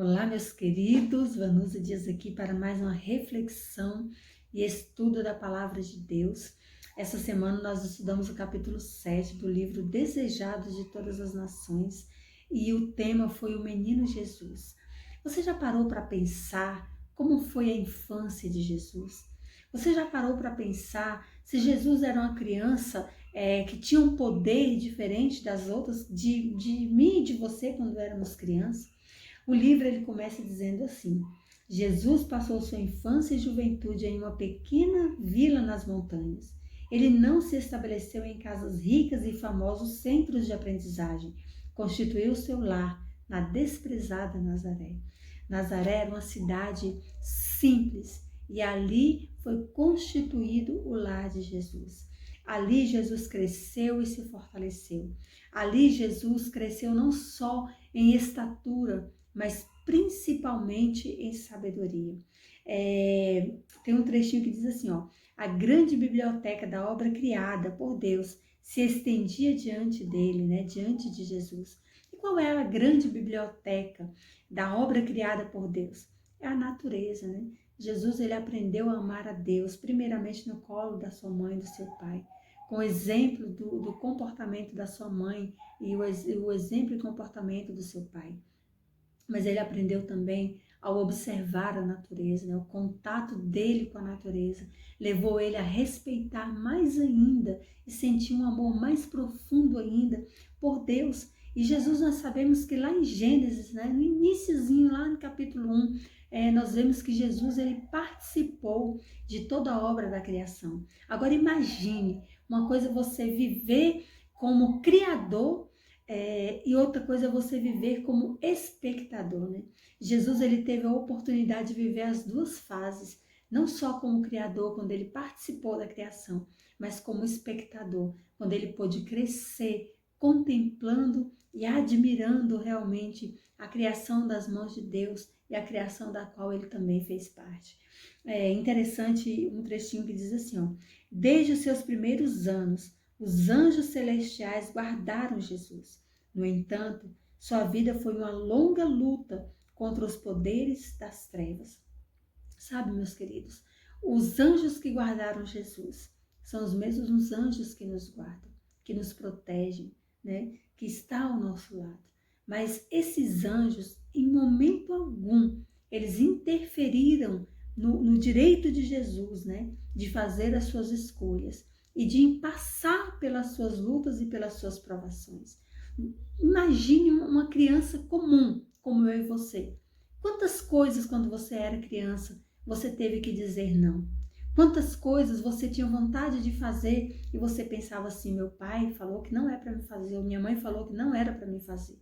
Olá, meus queridos, Vanusa Dias aqui para mais uma reflexão e estudo da Palavra de Deus. Essa semana nós estudamos o capítulo 7 do livro Desejados de Todas as Nações e o tema foi o Menino Jesus. Você já parou para pensar como foi a infância de Jesus? Você já parou para pensar se Jesus era uma criança que tinha um poder diferente das outras, de mim e de você quando éramos crianças? O livro ele começa dizendo assim: Jesus passou sua infância e juventude em uma pequena vila nas montanhas. Ele não se estabeleceu em casas ricas e famosos centros de aprendizagem. Constituiu seu lar na desprezada Nazaré. Nazaré era uma cidade simples e ali foi constituído o lar de Jesus. Ali Jesus cresceu e se fortaleceu. Ali Jesus cresceu não só em estatura, mas principalmente em sabedoria. Tem um trechinho que diz assim, a grande biblioteca da obra criada por Deus se estendia diante dele, né, diante de Jesus. E qual é a grande biblioteca da obra criada por Deus? É a natureza, né? Jesus ele aprendeu a amar a Deus, primeiramente no colo da sua mãe e do seu pai, com o exemplo do comportamento da sua mãe e o exemplo e comportamento do seu pai. Mas ele aprendeu também ao observar a natureza, né? O contato dele com a natureza levou ele a respeitar mais ainda e sentir um amor mais profundo ainda por Deus. E Jesus, nós sabemos que lá em Gênesis, né, no iniciozinho, lá no capítulo 1, nós vemos que Jesus ele participou de toda a obra da criação. Agora imagine, uma coisa é você viver como criador, e outra coisa é você viver como espectador, né? Jesus ele teve a oportunidade de viver as duas fases, não só como criador, quando ele participou da criação, mas como espectador, quando ele pôde crescer, contemplando e admirando realmente a criação das mãos de Deus e a criação da qual ele também fez parte. É interessante um trechinho que diz assim, desde os seus primeiros anos, os anjos celestiais guardaram Jesus. No entanto, sua vida foi uma longa luta contra os poderes das trevas. Sabe, meus queridos, os anjos que guardaram Jesus são os mesmos anjos que nos guardam, que nos protegem, né? Que estão ao nosso lado. Mas esses anjos, em momento algum, eles interferiram no direito de Jesus, né? De fazer as suas escolhas e de passar pelas suas lutas e pelas suas provações. Imagine uma criança comum, como eu e você. Quantas coisas, quando você era criança, você teve que dizer não? Quantas coisas você tinha vontade de fazer e você pensava assim, meu pai falou que não é para me fazer, ou minha mãe falou que não era para me fazer.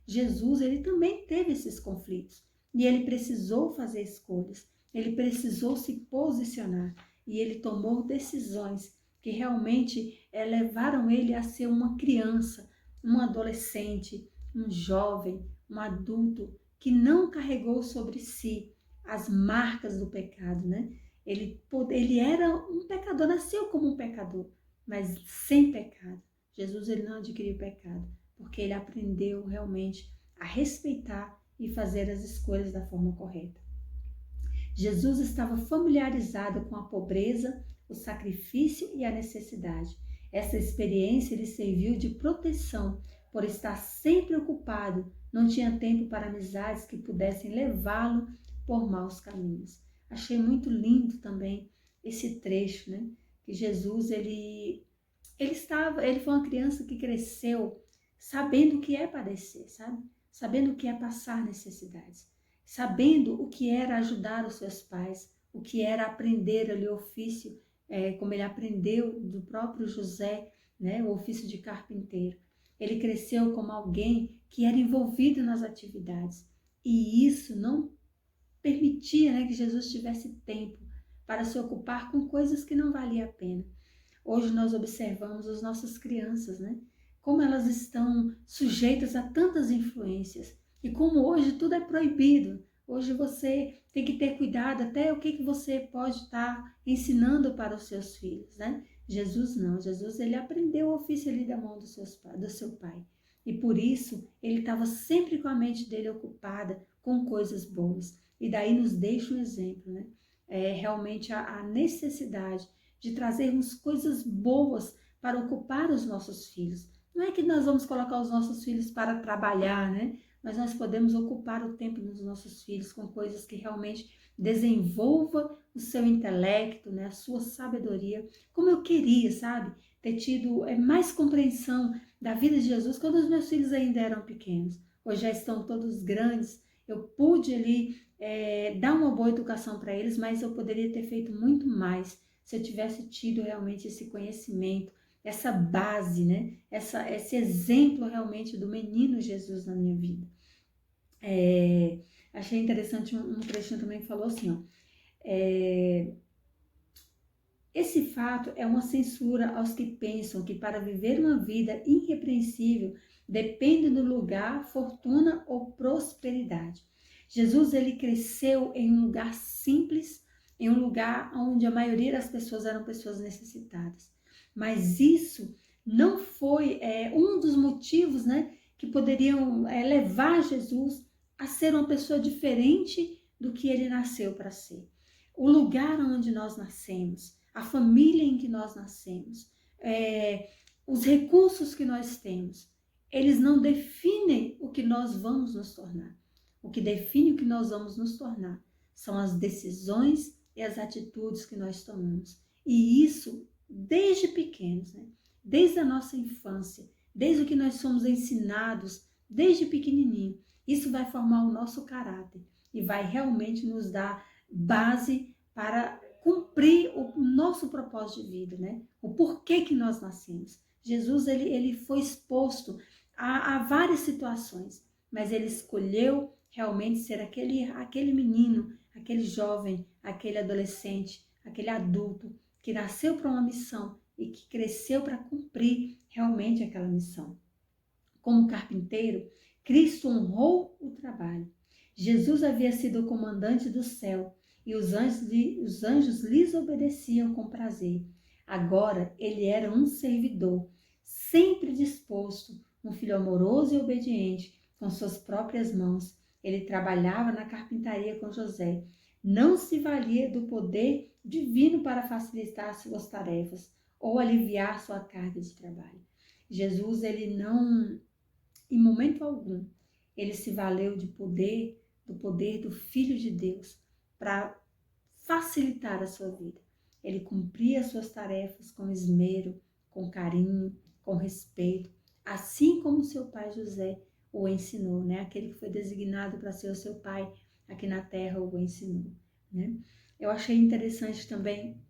Jesus, ele também teve esses conflitos e ele precisou fazer escolhas, ele precisou se posicionar e ele tomou decisões que realmente levaram ele a ser uma criança, um adolescente, um jovem, um adulto que não carregou sobre si as marcas do pecado, né? Ele era um pecador, nasceu como um pecador, mas sem pecado. Jesus ele não adquiriu pecado, porque ele aprendeu realmente a respeitar e fazer as escolhas da forma correta. Jesus estava familiarizado com a pobreza, o sacrifício e a necessidade. Essa experiência lhe serviu de proteção, por estar sempre ocupado, não tinha tempo para amizades que pudessem levá-lo por maus caminhos. Achei muito lindo também esse trecho, né? Que Jesus, ele foi uma criança que cresceu sabendo o que é padecer, sabe? Sabendo o que é passar necessidades, sabendo o que era ajudar os seus pais, o que era aprender ali o ofício, como ele aprendeu do próprio José, né? O ofício de carpinteiro. Ele cresceu como alguém que era envolvido nas atividades e isso não permitia, né, que Jesus tivesse tempo para se ocupar com coisas que não valia a pena. Hoje nós observamos as nossas crianças, né? Como elas estão sujeitas a tantas influências e como hoje tudo é proibido. Hoje você tem que ter cuidado até o que você pode estar ensinando para os seus filhos, né? Jesus não. Jesus ele aprendeu o ofício ali da mão do seu pai. E por isso, ele estava sempre com a mente dele ocupada com coisas boas. E daí nos deixa um exemplo, né? Realmente a necessidade de trazermos coisas boas para ocupar os nossos filhos. Não é que nós vamos colocar os nossos filhos para trabalhar, né? Mas nós podemos ocupar o tempo dos nossos filhos com coisas que realmente desenvolva o seu intelecto, né? A sua sabedoria. Como eu queria, sabe? Ter tido mais compreensão da vida de Jesus quando os meus filhos ainda eram pequenos. Hoje já estão todos grandes. Eu pude ali dar uma boa educação para eles, mas eu poderia ter feito muito mais se eu tivesse tido realmente esse conhecimento, essa base, né? Esse exemplo realmente do menino Jesus na minha vida. Achei interessante um trechinho também que falou assim, ó, esse fato é uma censura aos que pensam que para viver uma vida irrepreensível depende do lugar, fortuna ou prosperidade. Jesus, ele cresceu em um lugar simples, em um lugar onde a maioria das pessoas eram pessoas necessitadas. Mas isso não foi um dos motivos, né, que poderiam levar Jesus a ser uma pessoa diferente do que ele nasceu para ser. O lugar onde nós nascemos, a família em que nós nascemos, os recursos que nós temos, eles não definem o que nós vamos nos tornar. O que define o que nós vamos nos tornar são as decisões e as atitudes que nós tomamos. E isso desde pequenos, né? Desde a nossa infância, desde o que nós somos ensinados, desde pequenininho. Isso vai formar o nosso caráter e vai realmente nos dar base para cumprir o nosso propósito de vida, né? O porquê que nós nascemos. Jesus, ele foi exposto a várias situações, mas ele escolheu realmente ser aquele menino, aquele jovem, aquele adolescente, aquele adulto que nasceu para uma missão e que cresceu para cumprir realmente aquela missão. Como carpinteiro, Cristo honrou o trabalho. Jesus havia sido o comandante do céu e os anjos lhes obedeciam com prazer. Agora ele era um servidor, sempre disposto, um filho amoroso e obediente, com suas próprias mãos. Ele trabalhava na carpintaria com José. Não se valia do poder divino para facilitar suas tarefas ou aliviar sua carga de trabalho. Jesus, ele não, em momento algum, ele se valeu do poder do Filho de Deus para facilitar a sua vida. Ele cumpria as suas tarefas com esmero, com carinho, com respeito, assim como seu pai José o ensinou, né? Aquele que foi designado para ser o seu pai aqui na terra o ensinou, né? Eu achei interessante também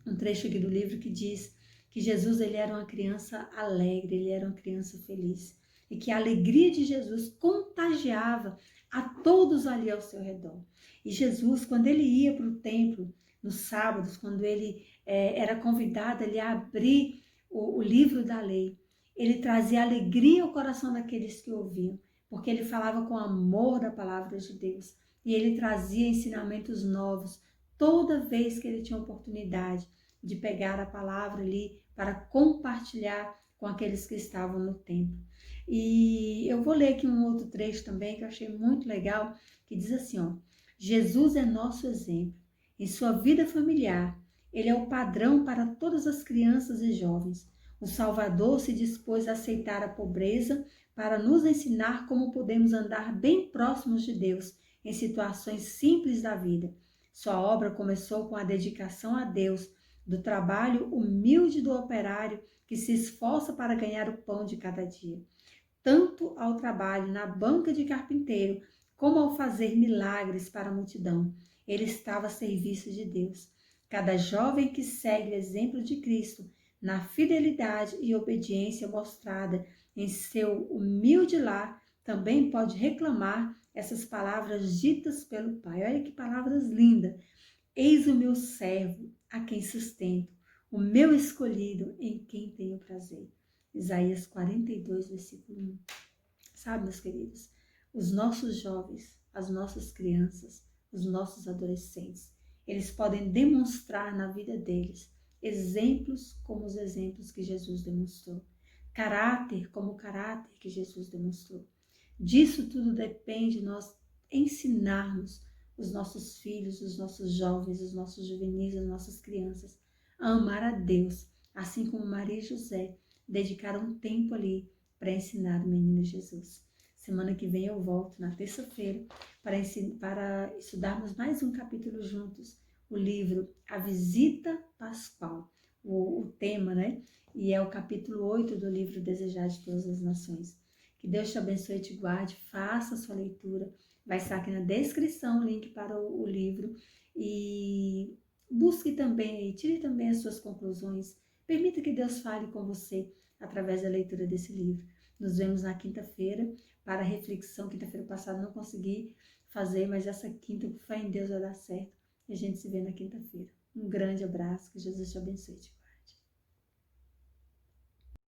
um trecho aqui do livro que diz que Jesus, ele era uma criança alegre, ele era uma criança feliz e que a alegria de Jesus contagiava a todos ali ao seu redor. E Jesus, quando ele ia para o templo nos sábados, quando ele era convidado ali a abrir o livro da lei, ele trazia alegria ao coração daqueles que ouviam, porque ele falava com amor da palavra de Deus e ele trazia ensinamentos novos toda vez que ele tinha oportunidade de pegar a palavra ali para compartilhar com aqueles que estavam no templo. E eu vou ler aqui um outro trecho também que eu achei muito legal, que diz assim, ó: Jesus é nosso exemplo. Em sua vida familiar, ele é o padrão para todas as crianças e jovens. O Salvador se dispôs a aceitar a pobreza para nos ensinar como podemos andar bem próximos de Deus em situações simples da vida. Sua obra começou com a dedicação a Deus, do trabalho humilde do operário que se esforça para ganhar o pão de cada dia. Tanto ao trabalho na banca de carpinteiro, como ao fazer milagres para a multidão, ele estava a serviço de Deus. Cada jovem que segue o exemplo de Cristo, na fidelidade e obediência mostrada em seu humilde lar, também pode reclamar essas palavras ditas pelo Pai. Olha que palavras lindas. Eis o meu servo, a quem sustento, o meu escolhido, em quem tenho prazer. Isaías 42, versículo 1. Sabe, meus queridos, os nossos jovens, as nossas crianças, os nossos adolescentes, eles podem demonstrar na vida deles exemplos como os exemplos que Jesus demonstrou. caráter como o caráter que Jesus demonstrou. Disso tudo depende nós ensinarmos os nossos filhos, os nossos jovens, os nossos juvenis, as nossas crianças a amar a Deus, assim como Maria e José dedicaram um tempo ali para ensinar o menino Jesus. Semana que vem eu volto, na terça-feira, para estudarmos mais um capítulo juntos, o livro A Visita Pascual, o tema, né? E é o capítulo 8 do livro Desejar de Todas as Nações. Que Deus te abençoe e te guarde, faça a sua leitura. Vai estar aqui na descrição o link para o livro. E busque também, tire também as suas conclusões. Permita que Deus fale com você através da leitura desse livro. Nos vemos na quinta-feira para a reflexão. Quinta-feira passada não consegui fazer, mas essa quinta, com fé em Deus, vai dar certo. E a gente se vê na quinta-feira. Um grande abraço, que Jesus te abençoe.